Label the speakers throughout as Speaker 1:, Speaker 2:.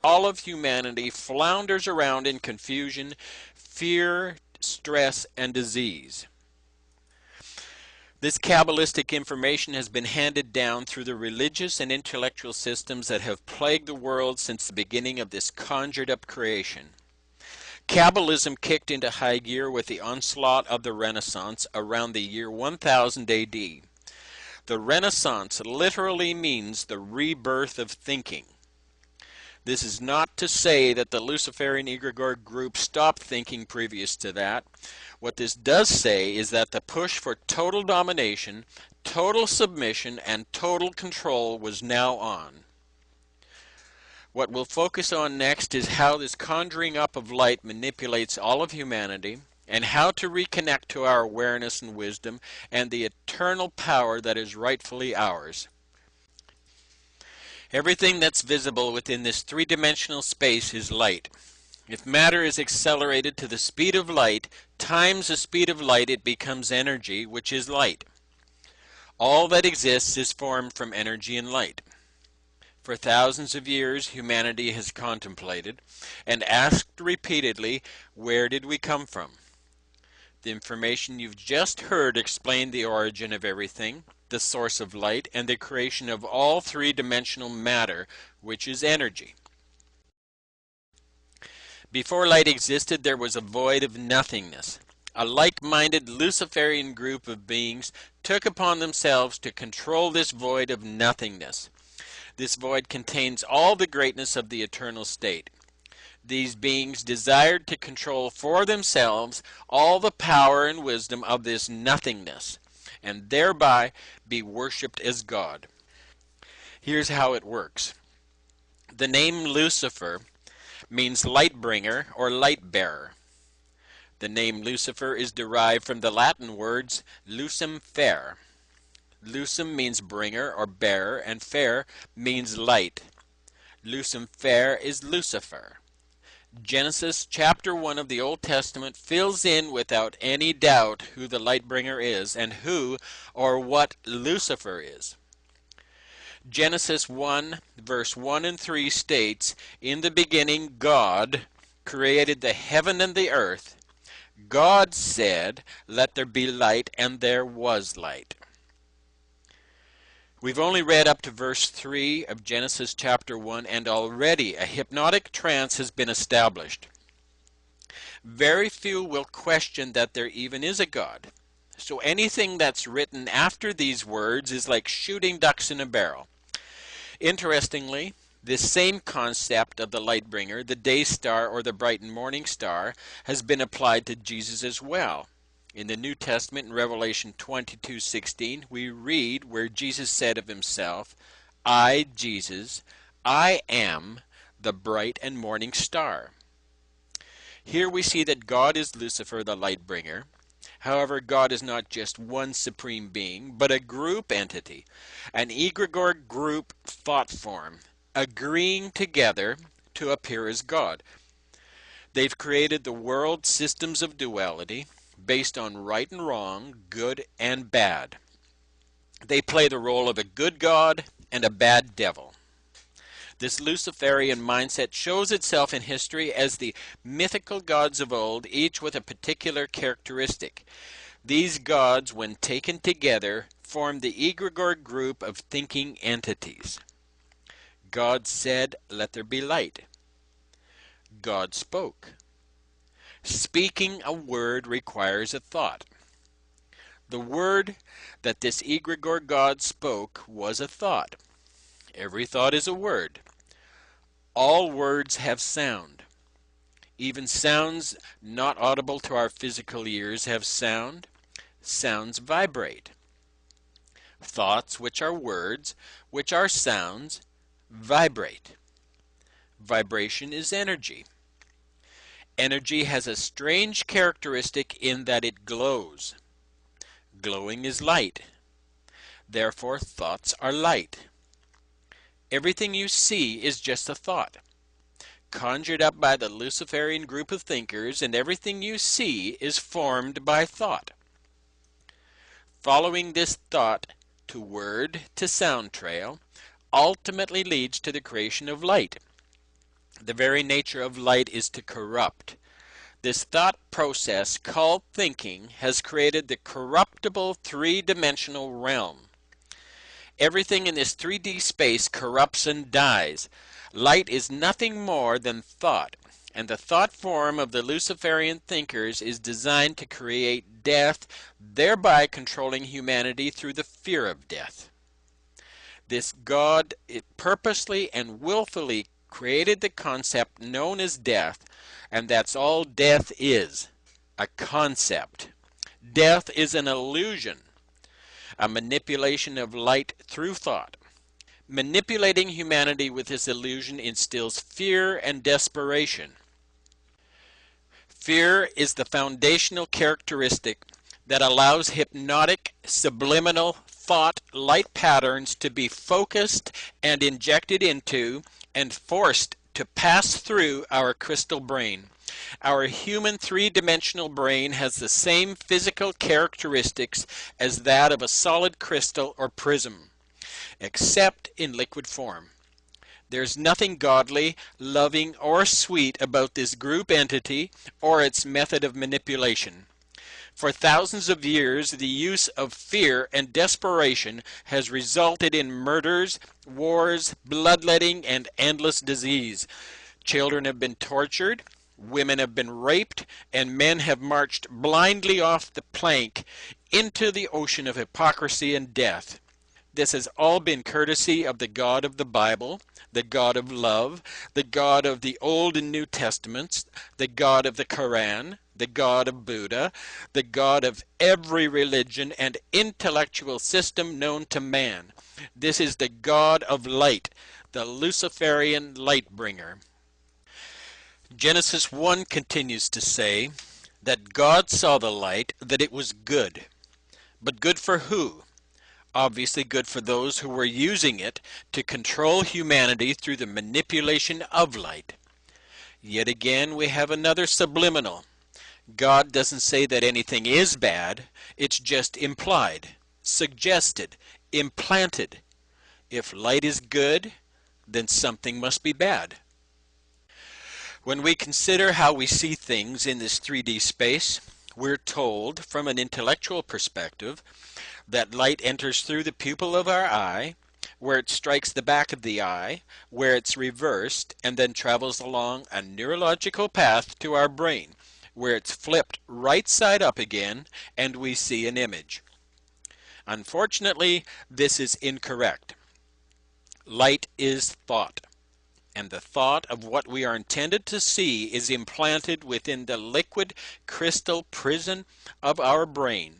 Speaker 1: all of humanity flounders around in confusion, fear, stress, and disease. This Kabbalistic information has been handed down through the religious and intellectual systems that have plagued the world since the beginning of this conjured-up creation. Kabbalism kicked into high gear with the onslaught of the Renaissance around the year 1000 AD. The Renaissance literally means the rebirth of thinking. This is not to say that the Luciferian egregore group stopped thinking previous to that. What this does say is that the push for total domination, total submission, and total control was now on. What we'll focus on next is how this conjuring up of light manipulates all of humanity, and how to reconnect to our awareness and wisdom and the eternal power that is rightfully ours. Everything that's visible within this three-dimensional space is light. If matter is accelerated to the speed of light times the speed of light, it becomes energy, which is light. All that exists is formed from energy and light. For thousands of years, humanity has contemplated and asked repeatedly, where did we come from? The information you've just heard explained the origin of everything, the source of light, and the creation of all three-dimensional matter, which is energy. Before light existed, there was a void of nothingness. A like-minded Luciferian group of beings took upon themselves to control this void of nothingness. This void contains all the greatness of the eternal state. These beings desired to control for themselves all the power and wisdom of this nothingness, and thereby be worshipped as God. Here's how it works. The name Lucifer means light bringer or light bearer. The name Lucifer is derived from the Latin words lucem fer. Lucem means bringer or bearer, and fer means light. Lucem fer is Lucifer. Genesis chapter 1 of the Old Testament fills in without any doubt who the light bringer is and who or what Lucifer is. Genesis 1 verse 1 and 3 states, "In the beginning God created the heaven and the earth. God said, 'Let there be light,' and there was light." We've only read up to verse 3 of Genesis chapter 1, and already a hypnotic trance has been established. Very few will question that there even is a God. So anything that's written after these words is like shooting ducks in a barrel. Interestingly, this same concept of the light bringer, the day star or the bright and morning star, has been applied to Jesus as well. In the New Testament, in Revelation 22:16, we read where Jesus said of himself, "I, Jesus, I am the bright and morning star." Here we see that God is Lucifer, the light bringer. However, God is not just one supreme being, but a group entity, an egregore group thought form, agreeing together to appear as God. They've created the world systems of duality, based on right and wrong, good and bad. They play the role of a good God and a bad devil. This Luciferian mindset shows itself in history as the mythical gods of old, each with a particular characteristic. These gods, when taken together, form the egregore group of thinking entities. God said, "Let there be light." God spoke. Speaking a word requires a thought. The word that this egregore God spoke was a thought. Every thought is a word. All words have sound. Even sounds not audible to our physical ears have sound. Sounds vibrate. Thoughts, which are words, which are sounds, vibrate. Vibration is energy. Energy has a strange characteristic in that it glows. Glowing is light. Therefore, thoughts are light. Everything you see is just a thought, conjured up by the Luciferian group of thinkers, and everything you see is formed by thought. Following this thought to word to sound trail ultimately leads to the creation of light. The very nature of light is to corrupt. This thought process called thinking has created the corruptible three-dimensional realm. Everything in this 3D space corrupts and dies. Light is nothing more than thought, and the thought form of the Luciferian thinkers is designed to create death, thereby controlling humanity through the fear of death. This God purposely and willfully created the concept known as death, and that's all death is, a concept. Death is an illusion, a manipulation of light through thought. Manipulating humanity with this illusion instills fear and desperation. Fear is the foundational characteristic that allows hypnotic, subliminal thought light patterns to be focused and injected into and forced to pass through our crystal brain. Our human three-dimensional brain has the same physical characteristics as that of a solid crystal or prism, except in liquid form. There's nothing godly, loving, or sweet about this group entity or its method of manipulation. For thousands of years, the use of fear and desperation has resulted in murders, wars, bloodletting, and endless disease. Children have been tortured, women have been raped, and men have marched blindly off the plank into the ocean of hypocrisy and death. This has all been courtesy of the God of the Bible, the God of love, the God of the Old and New Testaments, the God of the Quran, the God of Buddha, the God of every religion and intellectual system known to man. This is the God of light, the Luciferian light bringer. Genesis 1 continues to say that God saw the light, that it was good. But good for who? Obviously good for those who were using it to control humanity through the manipulation of light. Yet again we have another subliminal. God doesn't say that anything is bad, it's just implied, suggested, implanted. If light is good, then something must be bad. When we consider how we see things in this 3D space, we're told, from an intellectual perspective, that light enters through the pupil of our eye, where it strikes the back of the eye, where it's reversed, and then travels along a neurological path to our brain, where it's flipped right side up again, and we see an image. Unfortunately, this is incorrect. Light is thought, and the thought of what we are intended to see is implanted within the liquid crystal prison of our brain.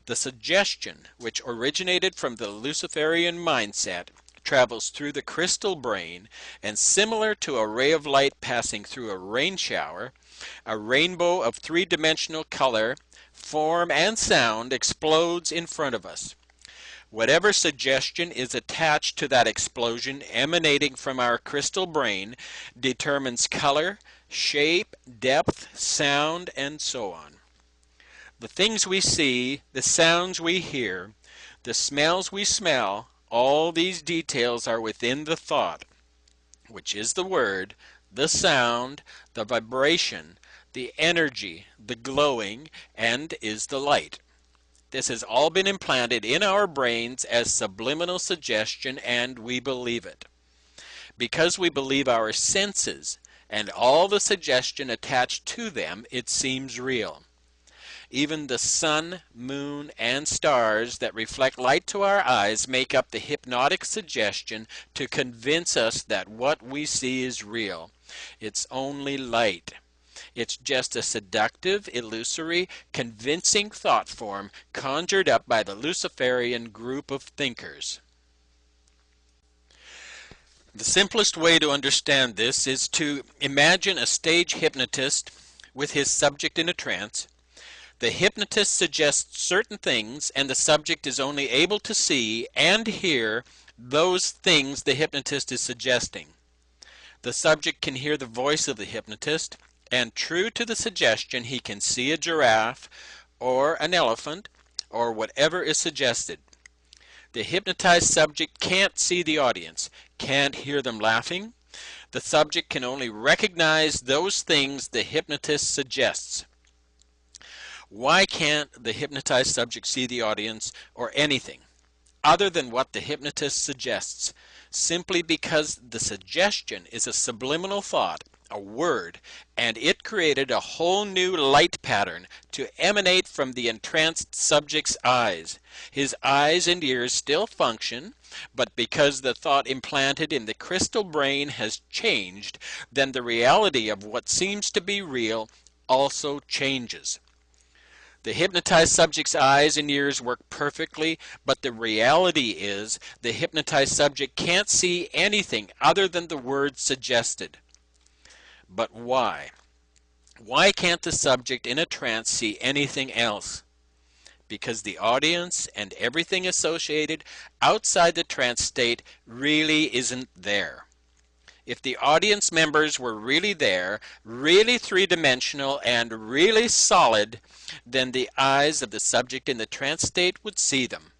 Speaker 1: The suggestion, which originated from the Luciferian mindset, travels through the crystal brain, and similar to a ray of light passing through a rain shower, a rainbow of three-dimensional color, form, and sound explodes in front of us. Whatever suggestion is attached to that explosion emanating from our crystal brain determines color, shape, depth, sound, and so on. The things we see, the sounds we hear, the smells we smell, all these details are within the thought, which is the word, the sound, the vibration, the energy, the glowing, and is the light. This has all been implanted in our brains as subliminal suggestion, and we believe it. Because we believe our senses and all the suggestion attached to them, it seems real. Even the sun, moon, and stars that reflect light to our eyes make up the hypnotic suggestion to convince us that what we see is real. It's only light. It's just a seductive, illusory, convincing thought form conjured up by the Luciferian group of thinkers. The simplest way to understand this is to imagine a stage hypnotist with his subject in a trance. The hypnotist suggests certain things, and the subject is only able to see and hear those things the hypnotist is suggesting. The subject can hear the voice of the hypnotist, and true to the suggestion, he can see a giraffe or an elephant or whatever is suggested. The hypnotized subject can't see the audience, can't hear them laughing. The subject can only recognize those things the hypnotist suggests. Why can't the hypnotized subject see the audience or anything other than what the hypnotist suggests? Simply because the suggestion is a subliminal thought, a word, and it created a whole new light pattern to emanate from the entranced subject's eyes. His eyes and ears still function, but because the thought implanted in the crystal brain has changed, then the reality of what seems to be real also changes. The hypnotized subject's eyes and ears work perfectly, but the reality is the hypnotized subject can't see anything other than the words suggested. But why? Why can't the subject in a trance see anything else? Because the audience and everything associated outside the trance state really isn't there. If the audience members were really there, really three-dimensional and really solid, then the eyes of the subject in the trance state would see them.